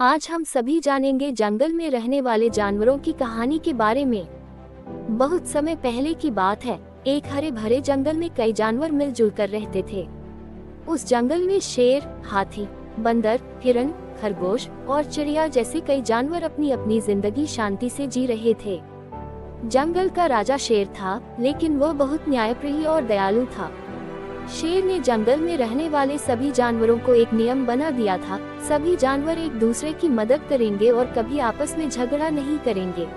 आज हम सभी जानेंगे जंगल में रहने वाले जानवरों की कहानी के बारे में। बहुत समय पहले की बात है, एक हरे भरे जंगल में कई जानवर मिलजुल कर रहते थे। उस जंगल में शेर, हाथी, बंदर, हिरण, खरगोश और चिड़िया जैसे कई जानवर अपनी अपनी जिंदगी शांति से जी रहे थे। जंगल का राजा शेर था, लेकिन वह बहुत न्यायप्रिय और दयालु था। शेर ने जंगल में रहने वाले सभी जानवरों को एक नियम बना दिया था, सभी जानवर एक दूसरे की मदद करेंगे और कभी आपस में झगड़ा नहीं करेंगे।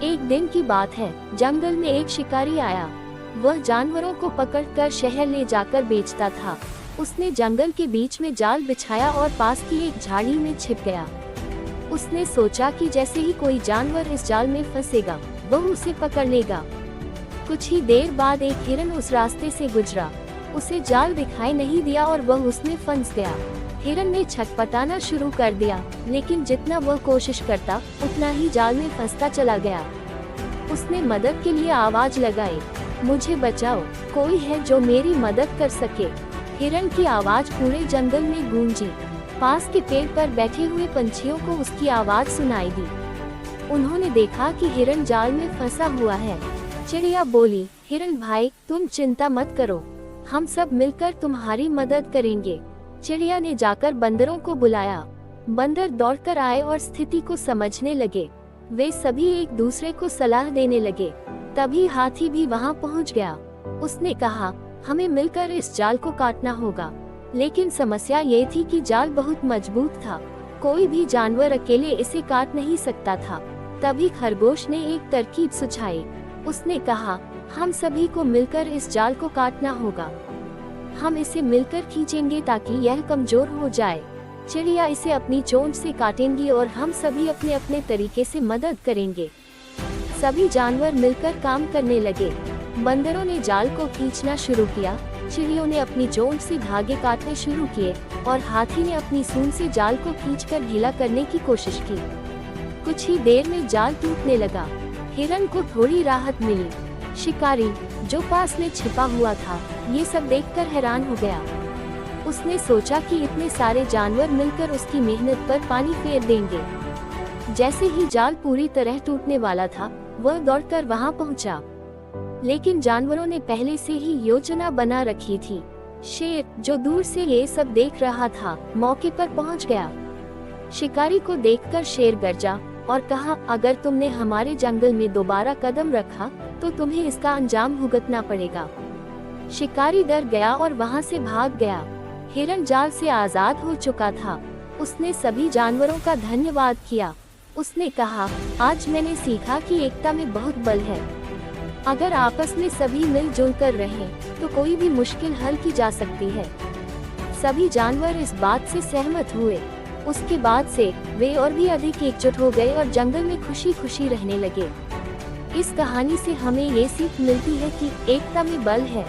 एक दिन की बात है, जंगल में एक शिकारी आया। वह जानवरों को पकड़कर शहर ले जाकर बेचता था। उसने जंगल के बीच में जाल बिछाया और पास की एक झाड़ी में छिप गया। उसने सोचा कि जैसे ही कोई जानवर इस जाल में फंसेगा, वह उसे पकड़ लेगा। कुछ ही देर बाद एक हिरन उस रास्ते से गुजरा। उसे जाल दिखाई नहीं दिया और वह उसमें फंस गया। हिरन ने छटपटाना शुरू कर दिया, लेकिन जितना वह कोशिश करता, उतना ही जाल में फंसता चला गया। उसने मदद के लिए आवाज लगाई, मुझे बचाओ, कोई है जो मेरी मदद कर सके। हिरन की आवाज पूरे जंगल में गूंजी। पास के पेड़ पर बैठे हुए पंछियों को उसकी आवाज सुनाई दी। उन्होंने देखा कि हिरन जाल में फंसा हुआ है। चिड़िया बोली, हिरन भाई, तुम चिंता मत करो, हम सब मिलकर तुम्हारी मदद करेंगे। चिड़िया ने जाकर बंदरों को बुलाया। बंदर दौड़कर आए और स्थिति को समझने लगे। वे सभी एक दूसरे को सलाह देने लगे। तभी हाथी भी वहां पहुंच गया। उसने कहा, हमें मिलकर इस जाल को काटना होगा। लेकिन समस्या ये थी कि जाल बहुत मजबूत था, कोई भी जानवर अकेले इसे काट नहीं सकता था। तभी खरगोश ने एक तरकीब सुझाई। उसने कहा, हम सभी को मिलकर इस जाल को काटना होगा। हम इसे मिलकर खींचेंगे ताकि यह कमजोर हो जाए। चिड़िया इसे अपनी चोंच से काटेंगी और हम सभी अपने अपने तरीके से मदद करेंगे। सभी जानवर मिलकर काम करने लगे। बंदरों ने जाल को खींचना शुरू किया, चिड़ियों ने अपनी चोंच से धागे काटने शुरू किए और हाथी ने अपनी सूंड से जाल को खींचकर ढीला करने की कोशिश की। कुछ ही देर में जाल टूटने लगा। हिरन को थोड़ी राहत मिली। शिकारी, जो पास में छिपा हुआ था, ये सब देखकर हैरान हो गया। उसने सोचा कि इतने सारे जानवर मिलकर उसकी मेहनत पर पानी फेर देंगे। जैसे ही जाल पूरी तरह टूटने वाला था, वह दौड़कर वहां पहुंचा। लेकिन जानवरों ने पहले से ही योजना बना रखी थी। शेर, जो दूर से ये सब देख रहा था, मौके पर पहुंच गया। शिकारी को देखकर शेर गरजा और कहा, अगर तुमने हमारे जंगल में दोबारा कदम रखा तो तुम्हें इसका अंजाम भुगतना पड़ेगा। शिकारी डर गया और वहां से भाग गया। हिरन जाल से आजाद हो चुका था। उसने सभी जानवरों का धन्यवाद किया। उसने कहा, आज मैंने सीखा कि एकता में बहुत बल है। अगर आपस में सभी मिलजुल कर रहें, तो कोई भी मुश्किल हल की जा सकती है। सभी जानवर इस बात से सहमत हुए। उसके बाद से वे और भी अधिक एकजुट हो गए और जंगल में खुशी खुशी रहने लगे। इस कहानी से हमें ये सीख मिलती है कि एकता में बल है।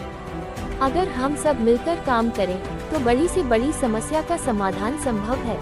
अगर हम सब मिलकर काम करें, तो बड़ी से बड़ी समस्या का समाधान संभव है।